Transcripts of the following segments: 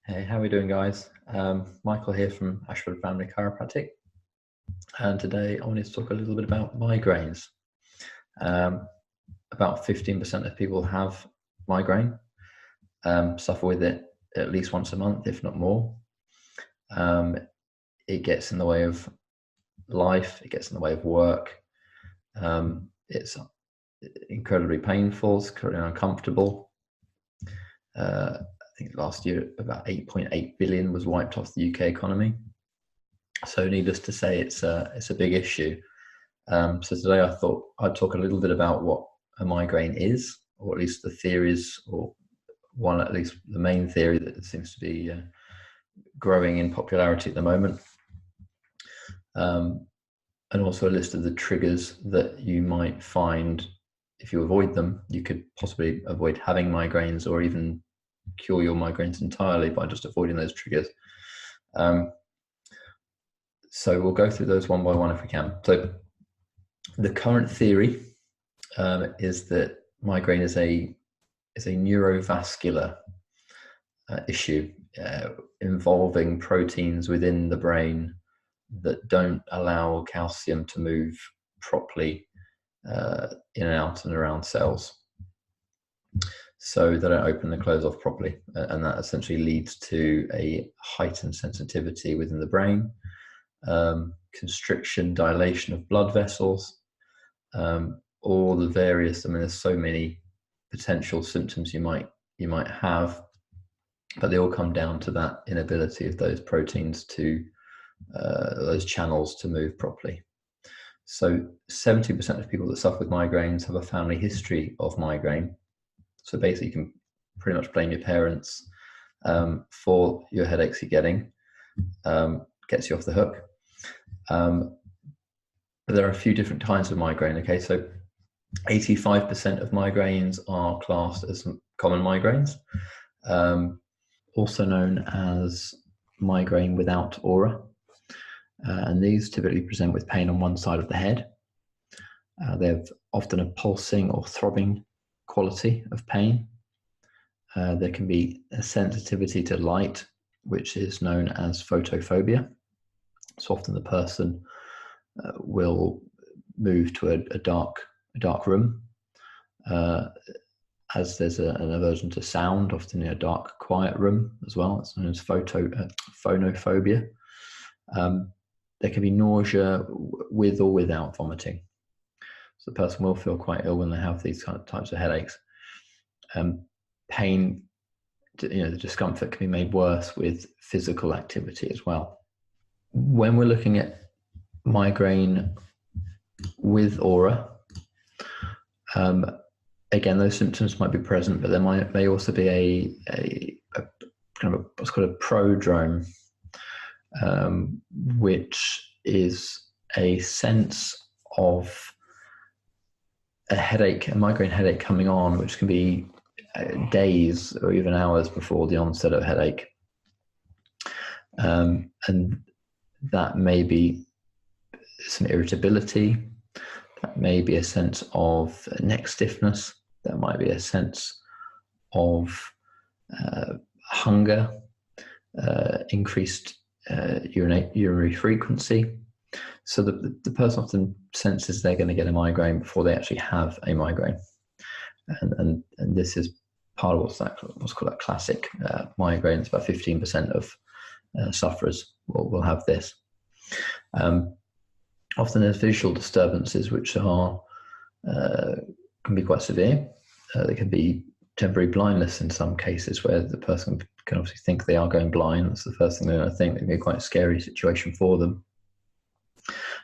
Hey, how are we doing, guys? Michael here from Ashford Family Chiropractic, and today I wanted to talk a little bit about migraines. About 15% of people have migraine, suffer with it at least once a month, if not more. It gets in the way of life, it gets in the way of work. It's incredibly painful, it's incredibly uncomfortable. I think last year about 8.8 billion was wiped off the UK economy. So needless to say, it's a big issue. So today I thought I'd talk a little bit about what a migraine is, or at least the theories, or one, at least the main theory that seems to be growing in popularity at the moment. And also a list of the triggers that you might find. If you avoid them, you could possibly avoid having migraines, or even cure your migraines entirely by just avoiding those triggers. So we'll go through those one by one if we can. So the current theory is that migraine is a neurovascular issue involving proteins within the brain that don't allow calcium to move properly in and out and around cells. So they don't open and close off properly, and that essentially leads to a heightened sensitivity within the brain, constriction, dilation of blood vessels, all the various. I mean, there's so many potential symptoms you might have, but they all come down to that inability of those proteins to those channels to move properly. So 70% of people that suffer with migraines have a family history of migraine. So basically, you can pretty much blame your parents for your headaches you're getting. Gets you off the hook. But there are a few different kinds of migraine. Okay, so 85% of migraines are classed as common migraines, also known as migraine without aura. And these typically present with pain on one side of the head. They have often a pulsing or throbbing quality of pain. There can be a sensitivity to light, which is known as photophobia. So often the person will move to a dark room, as there's an aversion to sound, often in a dark, quiet room as well. It's known as phonophobia. There can be nausea with or without vomiting. So the person will feel quite ill when they have these types of headaches. Pain, the discomfort can be made worse with physical activity as well. When we're looking at migraine with aura, again, those symptoms might be present, but there may also be a kind of what's called a prodrome, which is a sense of a migraine headache coming on, which can be days or even hours before the onset of headache. And that may be some irritability, that may be a sense of neck stiffness, that might be a sense of hunger, increased urinary frequency. So the person often senses they're going to get a migraine before they actually have a migraine. And this is part of what's called a classic migraine. It's about 15% of sufferers will have this. Often there's visual disturbances which are can be quite severe. There can be temporary blindness in some cases, where the person can obviously think they are going blind. That's the first thing they're going to think. It can be quite a scary situation for them.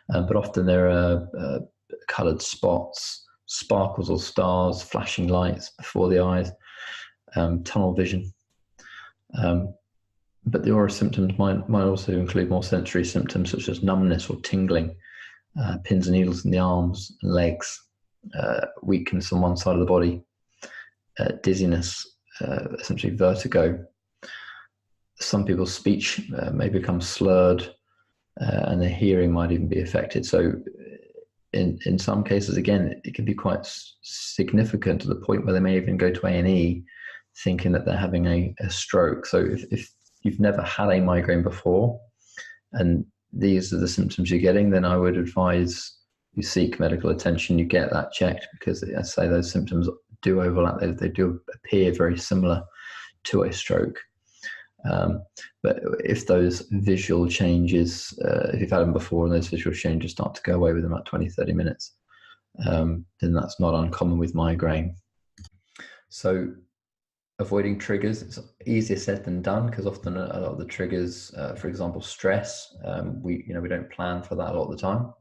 But often there are coloured spots, sparkles or stars, flashing lights before the eyes, tunnel vision. But the aura symptoms might also include more sensory symptoms such as numbness or tingling, pins and needles in the arms and legs, weakness on one side of the body, dizziness, essentially vertigo. Some people's speech may become slurred, and their hearing might even be affected. So in some cases, again, it can be quite significant to the point where they may even go to A&E thinking that they're having a stroke. So if you've never had a migraine before and these are the symptoms you're getting, then I would advise you seek medical attention, you get that checked, because I say those symptoms do overlap. They do appear very similar to a stroke. But if those visual changes, if you've had them before and those visual changes start to go away within about 20, 30 minutes, then that's not uncommon with migraine. So avoiding triggers, it's easier said than done, because often a lot of the triggers, for example, stress, we don't plan for that a lot of the time,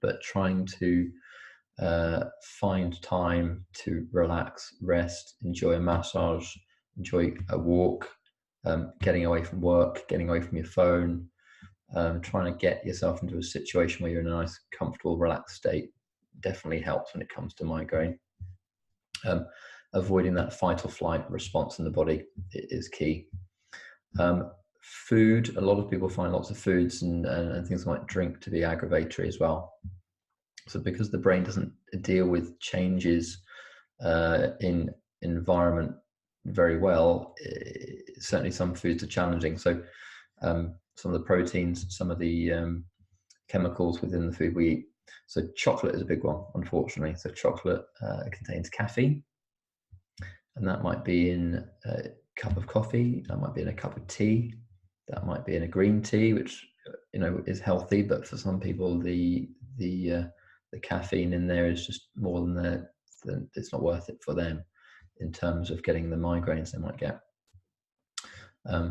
but trying to find time to relax, rest, enjoy a massage, enjoy a walk, getting away from work, getting away from your phone, trying to get yourself into a situation where you're in a nice, comfortable, relaxed state definitely helps when it comes to migraine. Avoiding that fight or flight response in the body is key. Food, a lot of people find lots of foods and things like drink to be aggravatory as well. So because the brain doesn't deal with changes in environment very well, certainly some foods are challenging. So some of the proteins, some of the chemicals within the food we eat. So chocolate is a big one, unfortunately. So chocolate contains caffeine, and that might be in a cup of coffee, that might be in a cup of tea, that might be in a green tea, which is healthy, but for some people the caffeine in there is just more than it's not worth it for them in terms of getting the migraines they might get.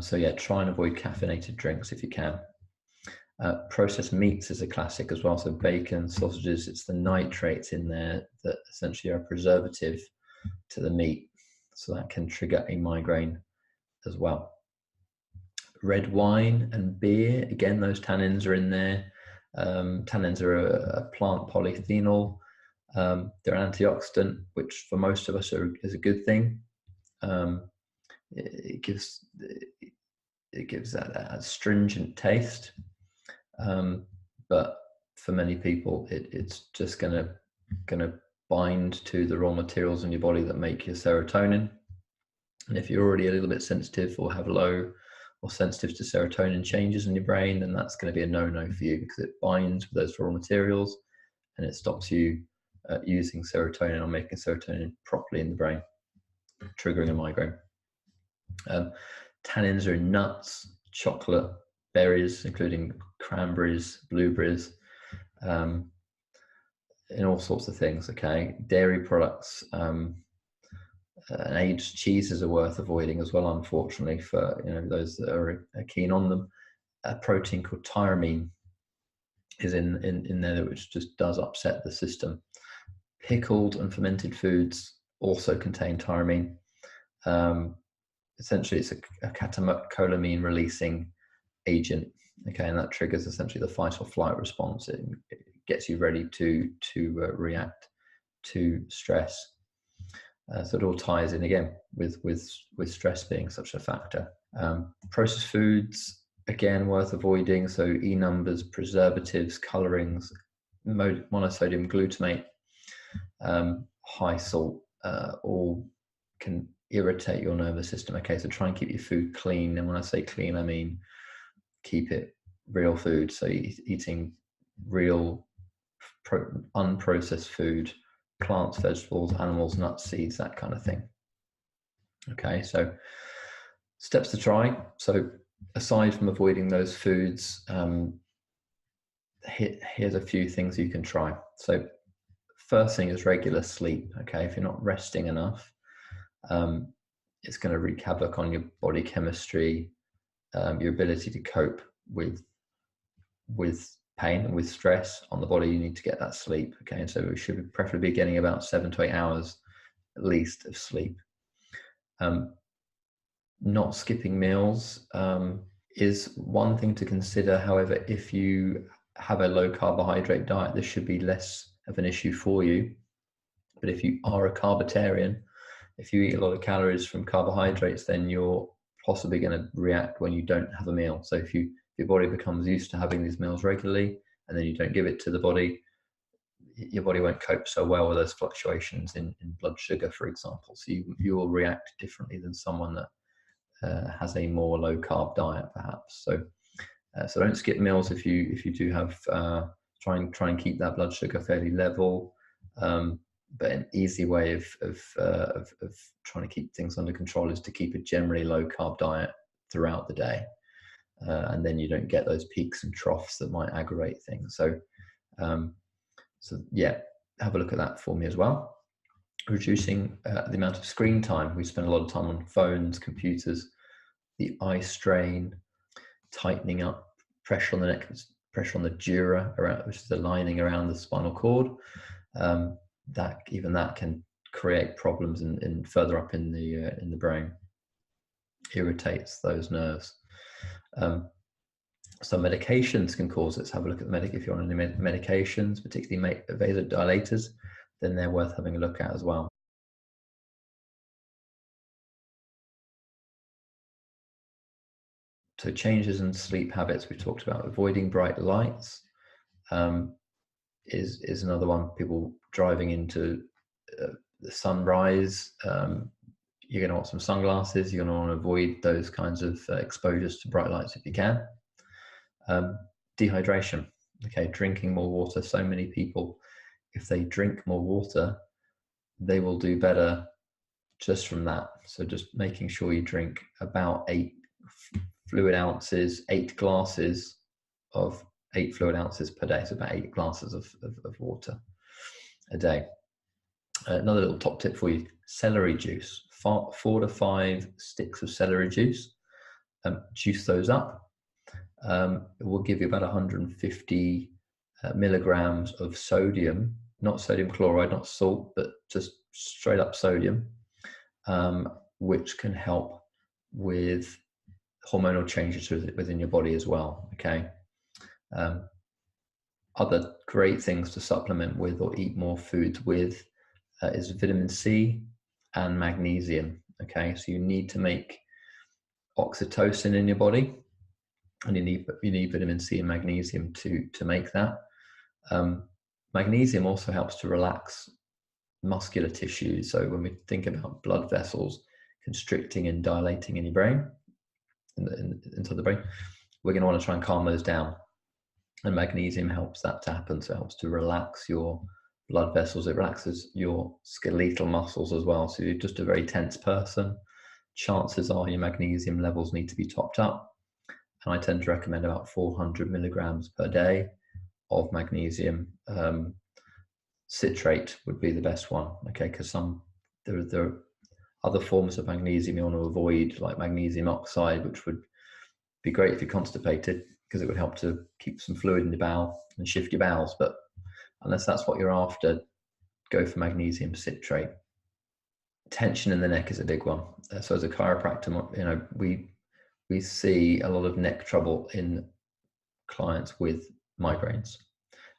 So yeah, try and avoid caffeinated drinks if you can. Processed meats is a classic as well. So bacon, sausages, it's the nitrates in there that essentially are a preservative to the meat. So that can trigger a migraine as well. Red wine and beer, again, those tannins are in there. Tannins are a plant polyphenol. They're an antioxidant, which for most of us is a good thing. It gives that astringent taste, but for many people, it's just gonna bind to the raw materials in your body that make your serotonin. And if you're already a little bit sensitive or have low or sensitive to serotonin changes in your brain, then that's going to be a no-no for you, because it binds with those raw materials and it stops you using serotonin or making serotonin properly in the brain, triggering a migraine. Tannins are in nuts, chocolate, berries, including cranberries, blueberries, in all sorts of things. Okay, dairy products, and aged cheeses are worth avoiding as well, unfortunately, for those that are keen on them. A protein called tyramine is in there, which just does upset the system. Pickled and fermented foods also contain tyramine. Essentially, it's a catecholamine releasing agent. Okay, and that triggers essentially the fight or flight response. It gets you ready to react to stress. So it all ties in again with stress being such a factor. Processed foods, again, worth avoiding. So E numbers, preservatives, colorings, monosodium glutamate, high salt, all can irritate your nervous system. Okay, so try and keep your food clean. And when I say clean, I mean keep it real food. So eating real unprocessed food, plants, vegetables, animals, nuts, seeds, that kind of thing. Okay, so steps to try. So aside from avoiding those foods, here's a few things you can try. So first thing is regular sleep. Okay, if you're not resting enough, it's going to wreak havoc on your body chemistry, your ability to cope with pain and with stress on the body. You need to get that sleep. Okay, and so we should preferably be getting about 7 to 8 hours at least of sleep. Not skipping meals is one thing to consider. However, if you have a low carbohydrate diet, this should be less of an issue for you. But if you are a carbitarian, if you eat a lot of calories from carbohydrates, then you're possibly going to react when you don't have a meal. So if your body becomes used to having these meals regularly and then you don't give it to the body, your body won't cope so well with those fluctuations in blood sugar, for example. So you will react differently than someone that has a more low carb diet, perhaps. So don't skip meals if you do have. Try and keep that blood sugar fairly level. But an easy way of trying to keep things under control is to keep a generally low carb diet throughout the day, and then you don't get those peaks and troughs that might aggravate things. So yeah, have a look at that for me as well. Reducing the amount of screen time. We spend a lot of time on phones, computers, the eye strain, tightening up, pressure on the neck, pressure on the dura, which is the lining around the spinal cord. That can create problems in further up in the brain, irritates those nerves. Some medications can cause it. Let's have a look at if you're on any medications, particularly vasodilators, then they're worth having a look at as well. So changes in sleep habits, we talked about. Avoiding bright lights is another one. People driving into the sunrise, you're going to want some sunglasses. You're going to want to avoid those kinds of exposures to bright lights if you can. Dehydration. Okay, drinking more water. So many people, if they drink more water, they will do better just from that. So just making sure you drink about 8 fluid ounces, 8 glasses of 8 fluid ounces per day. So about 8 glasses of water a day. Another little top tip for you: celery juice. 4 to 5 sticks of celery juice. Juice those up. It will give you about 150 milligrams of sodium, not sodium chloride, not salt, but just straight up sodium, which can help with hormonal changes within your body as well. Okay. Other great things to supplement with or eat more foods with is vitamin C and magnesium. Okay, so you need to make oxytocin in your body, and you need vitamin C and magnesium to make that. Magnesium also helps to relax muscular tissue. So when we think about blood vessels constricting and dilating in your brain, into the brain, we're going to want to try and calm those down. And magnesium helps that to happen. So it helps to relax your blood vessels. It relaxes your skeletal muscles as well. So you're just a very tense person, chances are your magnesium levels need to be topped up. And I tend to recommend about 400 milligrams per day of magnesium. Citrate would be the best one, okay? Because there are other forms of magnesium you want to avoid, like magnesium oxide, which would be great if you're constipated, because it would help to keep some fluid in the bowel and shift your bowels. But unless that's what you're after, go for magnesium citrate. Tension in the neck is a big one. So as a chiropractor, we see a lot of neck trouble in clients with migraines.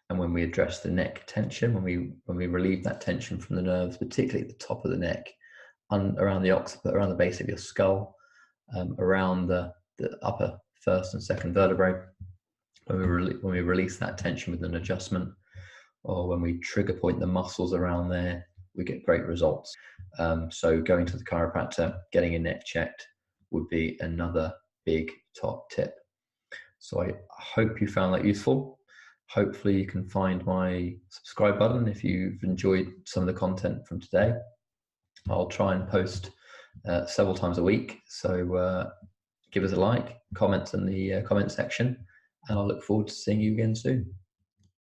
And when we address the neck tension, when we relieve that tension from the nerves, particularly at the top of the neck, around the occiput, around the base of your skull, around the upper first and second vertebrae, when we release that tension with an adjustment, or when we trigger point the muscles around there, we get great results. So going to the chiropractor, getting your neck checked would be another big top tip. So I hope you found that useful. Hopefully you can find my subscribe button if you've enjoyed some of the content from today. I'll try and post several times a week. So give us a like, comment in the comment section, and I'll look forward to seeing you again soon.